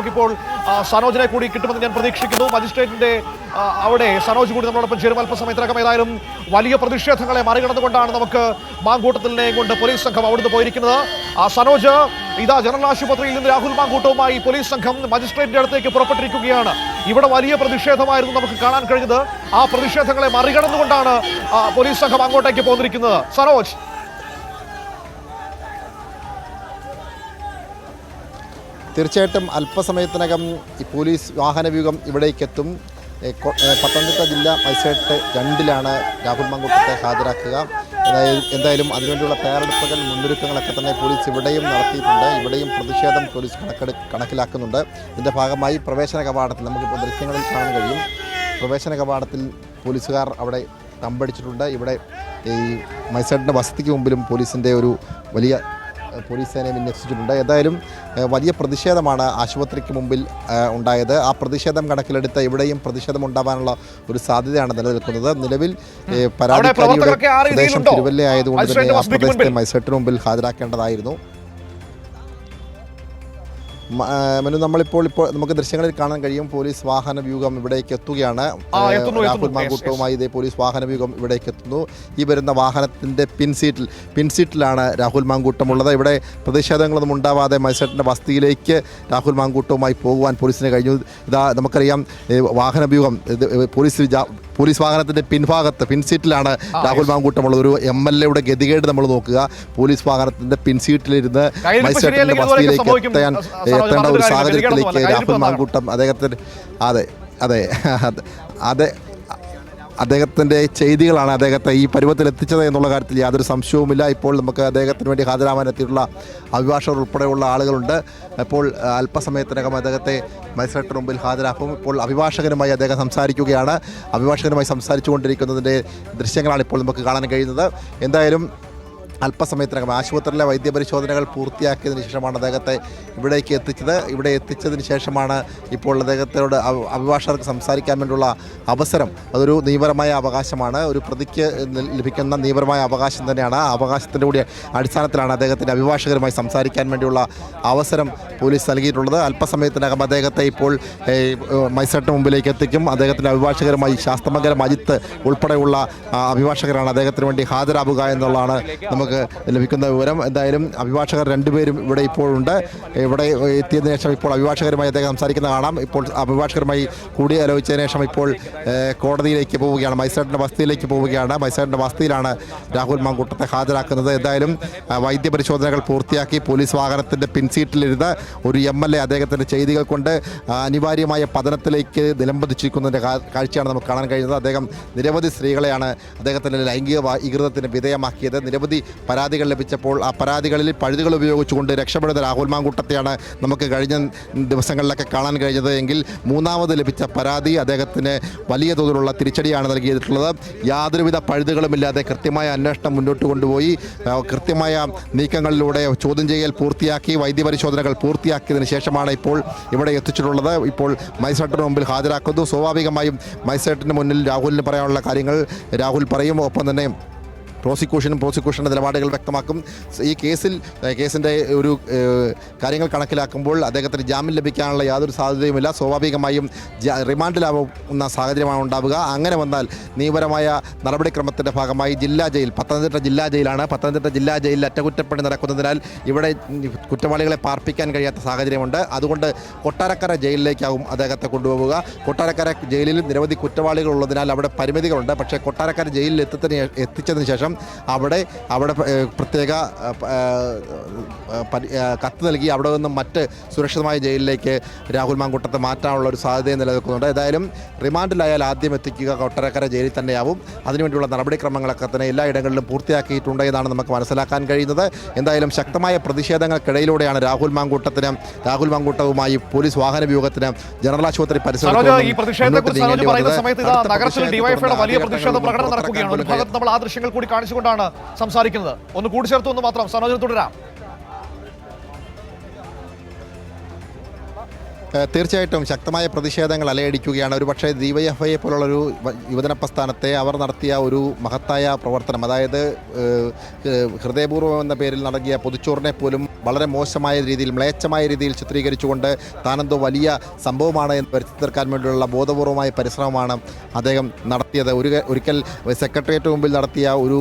നമുക്കിപ്പോൾ സനോജിനെ കൂടി കിട്ടുമെന്ന് ഞാൻ പ്രതീക്ഷിക്കുന്നു. മജിസ്ട്രേറ്റിന്റെ അവിടെ സനോജ് കൂടി നമ്മളോടൊപ്പം ചേരും അല്പസമയത്തിനകം. ഏതായാലും വലിയ പ്രതിഷേധങ്ങളെ മറികടന്നുകൊണ്ടാണ് നമുക്ക് മാങ്കൂട്ടത്തിനെ കൊണ്ട് പോലീസ് സംഘം അവിടുന്ന് പോയിരിക്കുന്നത്. സനോജ്, ഇതാ ജനറൽ ആശുപത്രിയിൽ നിന്ന് രാഹുൽ മാങ്കൂട്ടവുമായി പോലീസ് സംഘം മജിസ്ട്രേറ്റിന്റെ അടുത്തേക്ക് പുറപ്പെട്ടിരിക്കുകയാണ്. ഇവിടെ വലിയ പ്രതിഷേധമായിരുന്നു നമുക്ക് കാണാൻ കഴിഞ്ഞത്. ആ പ്രതിഷേധങ്ങളെ മറികടന്നുകൊണ്ടാണ് പോലീസ് സംഘം അങ്ങോട്ടേക്ക് പോന്നിരിക്കുന്നത്. സനോജ്, തീർച്ചയായിട്ടും അല്പസമയത്തിനകം ഈ പോലീസ് വാഹനവ്യൂഹം ഇവിടേക്കെത്തും. പത്തനംതിട്ട ജില്ലാ മജിസ്ട്രേറ്റ് 2-ലാണ് രാഹുൽ മാങ്കൂട്ടത്തെ ഹാജരാക്കുക. എന്തായാലും അതിനുവേണ്ടിയുള്ള തയ്യാറെടുപ്പുകൾ, മുന്നൊരുക്കങ്ങളൊക്കെ തന്നെ പോലീസ് ഇവിടെയും നടത്തിയിട്ടുണ്ട്. ഇവിടെയും പ്രതിഷേധം പോലീസ് കണക്കിലാക്കുന്നുണ്ട്. ഇതിൻ്റെ ഭാഗമായി പ്രവേശന കവാടത്തിൽ നമുക്കിപ്പോൾ ദൃശ്യങ്ങളിൽ കാണാൻ കഴിയും. പ്രവേശന കവാടത്തിൽ പോലീസുകാർ അവിടെ തമ്പടിച്ചിട്ടുണ്ട്. ഇവിടെ ഈ മജിസ്ട്രേറ്റിൻ്റെ വസതിക്ക് മുമ്പിലും പോലീസിൻ്റെ ഒരു വലിയ പോലീസ് സേനയെ വിന്യസിച്ചിട്ടുണ്ട്. ഏതായാലും വലിയ പ്രതിഷേധമാണ് ആശുപത്രിക്ക് മുമ്പിൽ ഉണ്ടായത്. ആ പ്രതിഷേധം കണക്കിലെടുത്ത് ഇവിടെയും പ്രതിഷേധം ഉണ്ടാവാനുള്ള ഒരു സാധ്യതയാണ് നിലനിൽക്കുന്നത്. നിലവിൽ പരാതിക്കാരിയുടെ പ്രദേശം തിരുവല്ല ആയതുകൊണ്ട് തന്നെ ആ പ്രദേശത്തെ മജിസ്ട്രേറ്റിന് മുമ്പിൽ ഹാജരാക്കേണ്ടതായിരുന്നു. മനു, ഇപ്പോൾ നമുക്ക് ദൃശ്യങ്ങളിൽ കാണാൻ കഴിയും പോലീസ് വാഹന വ്യൂഹം ഇവിടേക്ക് എത്തുകയാണ്. രാഹുൽ മാങ്കൂട്ടവുമായി ഇതേ പോലീസ് വാഹന വ്യൂഹം ഇവിടേക്ക് എത്തുന്നു. ഈ വരുന്ന വാഹനത്തിൻ്റെ പിൻസീറ്റിലാണ് രാഹുൽ മാങ്കൂട്ടം ഉള്ളത്. ഇവിടെ പ്രതിഷേധങ്ങളൊന്നും ഉണ്ടാവാതെ മജിസ്ട്രേറ്റിൻ്റെ വസതിയിലേക്ക് രാഹുൽ മാങ്കൂട്ടവുമായി പോകുവാൻ പോലീസിന് കഴിഞ്ഞു. ഇതാ നമുക്കറിയാം, വാഹന വ്യൂഹം പോലീസ് വാഹനത്തിൻ്റെ പിൻസീറ്റിലാണ് രാഹുൽ മാങ്കൂട്ടമുള്ളത്. ഒരു MLA-യുടെ ഗതികേട് നമ്മൾ നോക്കുക. പോലീസ് വാഹനത്തിൻ്റെ പിൻസീറ്റിലിരുന്ന് മജിസ്ട്രേറ്റിൻ്റെ വസതിയിലേക്ക് എത്തേണ്ട ഒരു സാഹചര്യത്തിലേക്ക് രാഹുൽ മാങ്കൂട്ടം അദ്ദേഹത്തിൻ്റെ ചെയ്തികളാണ് അദ്ദേഹത്തെ ഈ പരുവത്തിൽ എത്തിച്ചത് എന്നുള്ള കാര്യത്തിൽ യാതൊരു സംശയവുമില്ല. ഇപ്പോൾ നമുക്ക് അദ്ദേഹത്തിന് വേണ്ടി ഹാജരാവാൻ എത്തിയിട്ടുള്ള അഭിഭാഷകർ ഉൾപ്പെടെയുള്ള ആളുകളുണ്ട്. ഇപ്പോൾ അല്പസമയത്തിനകം അദ്ദേഹത്തെ മജിസ്ട്രേറ്റിന് മുമ്പിൽ ഹാജരാക്കും. ഇപ്പോൾ അഭിഭാഷകനുമായി അദ്ദേഹം സംസാരിക്കുകയാണ്. അഭിഭാഷകനുമായി സംസാരിച്ചു കൊണ്ടിരിക്കുന്നതിൻ്റെ ദൃശ്യങ്ങളാണ് ഇപ്പോൾ നമുക്ക് കാണാൻ കഴിയുന്നത്. എന്തായാലും അല്പസമയത്തിനകം ആശുപത്രിയിലെ വൈദ്യപരിശോധനകൾ പൂർത്തിയാക്കിയതിന് ശേഷമാണ് അദ്ദേഹത്തെ ഇവിടേക്ക് എത്തിച്ചത്. ഇവിടെ എത്തിച്ചതിന് ശേഷമാണ് ഇപ്പോൾ അദ്ദേഹത്തോട് അഭിഭാഷകർക്ക് സംസാരിക്കാൻ വേണ്ടിയുള്ള അവസരം. അതൊരു നിയമപരമായ അവകാശമാണ്. ഒരു പ്രതിക്ക് ലഭിക്കുന്ന നിയമപരമായ അവകാശം തന്നെയാണ്. ആ അവകാശത്തിൻ്റെ കൂടി അടിസ്ഥാനത്തിലാണ് അദ്ദേഹത്തിൻ്റെ അഭിഭാഷകരുമായി സംസാരിക്കാൻ വേണ്ടിയുള്ള അവസരം പോലീസ് നൽകിയിട്ടുള്ളത്. അല്പസമയത്തിനകം അദ്ദേഹത്തെ ഇപ്പോൾ മജിസ്ട്രേറ്റിന് മുമ്പിലേക്ക് എത്തിക്കും. അദ്ദേഹത്തിൻ്റെ അഭിഭാഷകരുമായി ശാസ്ത്രമംഗലം അജിത്ത് ഉൾപ്പെടെയുള്ള അഭിഭാഷകരാണ് അദ്ദേഹത്തിന് വേണ്ടി ഹാജരാവുക എന്നുള്ളതാണ് നമുക്ക് ലഭിക്കുന്ന വിവരം. എന്തായാലും അഭിഭാഷകർ 2 പേരും ഇവിടെ ഇപ്പോഴുണ്ട്. ഇവിടെ എത്തിയതിനു ശേഷം ഇപ്പോൾ അഭിഭാഷകരുമായി അദ്ദേഹം സംസാരിക്കുന്ന കാണാം. ഇപ്പോൾ അഭിഭാഷകരുമായി കൂടിയാലോചിച്ചതിന് ശേഷം ഇപ്പോൾ കോടതിയിലേക്ക് പോവുകയാണ്, മജിസ്ട്രേറ്റിൻ്റെ വസതിയിലേക്ക് പോവുകയാണ്. മജിസ്ട്രേറ്റിൻ്റെ വസതിയിലാണ് രാഹുൽ മാങ്കൂട്ടത്തെ ഹാജരാക്കുന്നത്. എന്തായാലും വൈദ്യപരിശോധനകൾ പൂർത്തിയാക്കി പോലീസ് വാഹനത്തിൻ്റെ പിൻസീറ്റിലിരുന്ന് ഒരു MLA അദ്ദേഹത്തിൻ്റെ ചെയ്തികൾ കൊണ്ട് അനിവാര്യമായ പതനത്തിലേക്ക് നിലംപതിച്ചിരിക്കുന്നതിൻ്റെ കാഴ്ചയാണ് നമുക്ക് കാണാൻ കഴിയുന്നത്. അദ്ദേഹം നിരവധി സ്ത്രീകളെയാണ് അദ്ദേഹത്തിൻ്റെ ലൈംഗിക വികൃതത്തിന് വിധേയമാക്കിയത്. നിരവധി പരാതികൾ ലഭിച്ചപ്പോൾ ആ പരാതികളിൽ പഴുതുകൾ ഉപയോഗിച്ചുകൊണ്ട് രക്ഷപ്പെടുന്ന രാഹുൽ മാങ്കൂട്ടത്തെയാണ് നമുക്ക് കഴിഞ്ഞ ദിവസങ്ങളിലൊക്കെ കാണാൻ കഴിഞ്ഞത്. എങ്കിൽ മൂന്നാമത് ലഭിച്ച പരാതി അദ്ദേഹത്തിന് വലിയ തോതിലുള്ള തിരിച്ചടിയാണ് നൽകിയിട്ടുള്ളത്. യാതൊരുവിധ പഴുതുകളുമില്ലാതെ കൃത്യമായ അന്വേഷണം മുന്നോട്ട് കൊണ്ടുപോയി കൃത്യമായ നീക്കങ്ങളിലൂടെ ചോദ്യം ചെയ്യൽ പൂർത്തിയാക്കി വൈദ്യപരിശോധനകൾ പൂർത്തിയാക്കിയതിന് ശേഷമാണ് ഇപ്പോൾ ഇവിടെ എത്തിച്ചിട്ടുള്ളത്. ഇപ്പോൾ മജിസ്ട്രേറ്റിന് മുമ്പിൽ ഹാജരാക്കുന്നു. സ്വാഭാവികമായും മജിസ്ട്രേറ്റിന് മുന്നിൽ രാഹുലിന് പറയാനുള്ള കാര്യങ്ങൾ രാഹുൽ പറയും. ഒപ്പം തന്നെ പ്രോസിക്യൂഷൻ്റെ നിലപാടുകൾ വ്യക്തമാക്കും. ഈ കേസിൻ്റെ ഒരു കാര്യങ്ങൾ കണക്കിലാക്കുമ്പോൾ അദ്ദേഹത്തിന് ജാമ്യം ലഭിക്കാനുള്ള യാതൊരു സാധ്യതയുമില്ല. സ്വാഭാവികമായും റിമാൻഡിലാവുന്ന സാഹചര്യമാണ് ഉണ്ടാവുക. അങ്ങനെ വന്നാൽ നിയമപരമായ നടപടിക്രമത്തിൻ്റെ ഭാഗമായി പത്തനംതിട്ട ജില്ലാ ജയിലാണ്. പത്തനംതിട്ട ജില്ലാ ജയിലിൽ അറ്റകുറ്റപ്പണി നടക്കുന്നതിനാൽ ഇവിടെ കുറ്റവാളികളെ പാർപ്പിക്കാൻ കഴിയാത്ത സാഹചര്യമുണ്ട്. അതുകൊണ്ട് കൊട്ടാരക്കര ജയിലിലേക്കാവും അദ്ദേഹത്തെ കൊണ്ടുപോവുക. കൊട്ടാരക്കര ജയിലിൽ നിരവധി കുറ്റവാളികൾ ഉള്ളതിനാൽ അവിടെ പരിമിതികളുണ്ട്. പക്ഷേ കൊട്ടാരക്കര ജയിലിൽ എത്തിച്ചതിന് ശേഷം അവിടെ പ്രത്യേക കത്ത് നൽകി അവിടെ നിന്നും മറ്റ് സുരക്ഷിതമായ ജയിലിലേക്ക് രാഹുൽ മാങ്കൂട്ടത്തെ മാറ്റാനുള്ള ഒരു സാധ്യത നിലനിൽക്കുന്നുണ്ട്. ഏതായാലും റിമാൻഡിലായാൽ ആദ്യം എത്തിക്കുക കൊട്ടാരക്കര ജയിലിൽ തന്നെയാവും. അതിനുവേണ്ടിയുള്ള നടപടിക്രമങ്ങളൊക്കെ തന്നെ എല്ലായിടങ്ങളിലും പൂർത്തിയാക്കിയിട്ടുണ്ട് എന്നാണ് നമുക്ക് മനസ്സിലാക്കാൻ കഴിയുന്നത്. എന്തായാലും ശക്തമായ പ്രതിഷേധങ്ങൾക്കിടയിലൂടെയാണ് രാഹുൽ മാങ്കൂട്ടവുമായി പോലീസ് വാഹന വ്യൂഹത്തിന് ജനറൽ ആശുപത്രി പരിസരത്ത് നമ്മൾ ആ ദൃശ്യങ്ങൾ കൂടി കാണിച്ചുകൊണ്ടാണ് സംസാരിക്കുന്നത്. ഒന്ന് കൂടിച്ചേർത്തു എന്ന് മാത്രം. സനോജിന് തുടരാം. തീർച്ചയായിട്ടും ശക്തമായ പ്രതിഷേധങ്ങൾ അലയടിക്കുകയാണ്. ഒരുപക്ഷേ DYFI പോലുള്ളൊരു യുവജന പ്രസ്ഥാനത്തെ അവർ നടത്തിയ ഒരു മഹത്തായ പ്രവർത്തനം, അതായത് ഹൃദയപൂർവ്വം എന്ന പേരിൽ നടത്തിയ പൊതിച്ചോറിനെ പോലും വളരെ മോശമായ രീതിയിൽ, മ്ലേച്ഛമായ രീതിയിൽ ചിത്രീകരിച്ചുകൊണ്ട് താനെന്തോ വലിയ സംഭവമാണ് എന്ന് വരുത്തി തീർക്കാൻ വേണ്ടിയുള്ള ബോധപൂർവമായ പരിശ്രമമാണ് അദ്ദേഹം നടത്തിയത്. ഒരിക്കൽ സെക്രട്ടേറിയറ്റ് മുമ്പിൽ നടത്തിയ ഒരു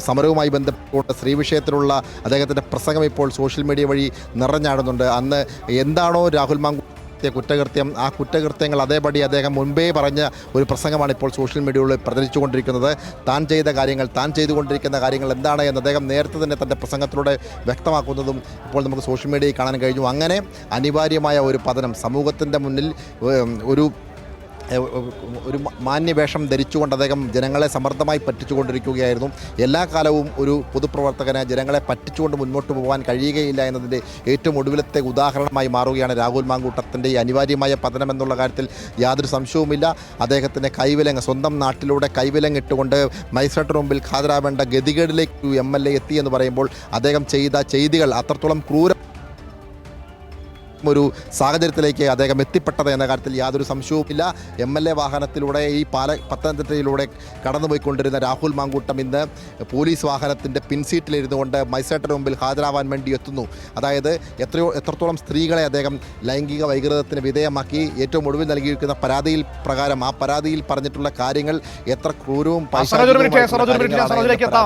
സമരവുമായി ബന്ധപ്പെട്ടുകൊണ്ട് സ്ത്രീ വിഷയത്തിലുള്ള അദ്ദേഹത്തിൻ്റെ പ്രസംഗം ഇപ്പോൾ സോഷ്യൽ മീഡിയ വഴി നിറഞ്ഞാടുന്നുണ്ട്. അന്ന് എന്താണോ രാഹുൽ മാങ്കൂട്ടം കുറ്റകൃത്യം, ആ കുറ്റകൃത്യങ്ങൾ അതേപടി അദ്ദേഹം മുൻപേ പറഞ്ഞ ഒരു പ്രസംഗമാണ് ഇപ്പോൾ സോഷ്യൽ മീഡിയയിൽ പ്രചരിച്ചുകൊണ്ടിരിക്കുന്നത്. താൻ ചെയ്ത കാര്യങ്ങൾ, താൻ ചെയ്തുകൊണ്ടിരിക്കുന്ന കാര്യങ്ങൾ എന്താണ് എന്ന് അദ്ദേഹം നേരത്തെ തന്നെ തൻ്റെ പ്രസംഗത്തിലൂടെ വ്യക്തമാക്കുന്നതും ഇപ്പോൾ നമുക്ക് സോഷ്യൽ മീഡിയയിൽ കാണാൻ കഴിഞ്ഞു. അങ്ങനെ അനിവാര്യമായ ഒരു പതനം സമൂഹത്തിൻ്റെ മുന്നിൽ ഒരു മാന്യവേഷം ധരിച്ചുകൊണ്ട് അദ്ദേഹം ജനങ്ങളെ സമർത്ഥമായി പറ്റിച്ചുകൊണ്ടിരിക്കുകയായിരുന്നു. എല്ലാ കാലവും ഒരു പൊതുപ്രവർത്തകന് ജനങ്ങളെ പറ്റിച്ചുകൊണ്ട് മുന്നോട്ട് പോകാൻ കഴിയുകയില്ല എന്നതിൻ്റെ ഏറ്റവും ഒടുവിലത്തെ ഉദാഹരണമായി മാറുകയാണ് രാഹുൽ മാങ്കൂട്ടത്തിൻ്റെ ഈ അനിവാര്യമായ പതനം എന്നുള്ള കാര്യത്തിൽ യാതൊരു സംശയവുമില്ല. അദ്ദേഹത്തിൻ്റെ കൈവിലങ്ങ്, സ്വന്തം നാട്ടിലൂടെ കൈവിലങ്ങിട്ടുകൊണ്ട് മജിസ്ട്രേറ്റിന് മുമ്പിൽ ഹാജരാവേണ്ട ഗതികേടിലേക്ക് MLA എത്തി എന്ന് പറയുമ്പോൾ അദ്ദേഹം ചെയ്ത ചെയ്തികൾ അത്രത്തോളം ഒരു സാഹചര്യത്തിലേക്ക് അദ്ദേഹം എത്തിപ്പെട്ടത് എന്ന കാര്യത്തിൽ യാതൊരു സംശയവുമില്ല. MLA വാഹനത്തിലൂടെ ഈ പത്തനംതിട്ടയിലൂടെ കടന്നുപോയിക്കൊണ്ടിരുന്ന രാഹുൽ മാങ്കൂട്ടം ഇന്ന് പോലീസ് വാഹനത്തിൻ്റെ പിൻസീറ്റിലിരുന്നു കൊണ്ട് മജിസ്ട്രേറ്റിന് മുമ്പിൽ ഹാജരാവാൻ വേണ്ടി എത്തുന്നു. അതായത് എത്രത്തോളം സ്ത്രീകളെ അദ്ദേഹം ലൈംഗിക വൈകൃതത്തിന് വിധേയമാക്കി. ഏറ്റവും ഒടുവിൽ നൽകിയിരിക്കുന്ന പരാതിയിൽ പ്രകാരം ആ പരാതിയിൽ പറഞ്ഞിട്ടുള്ള കാര്യങ്ങൾ എത്ര ക്രൂരവും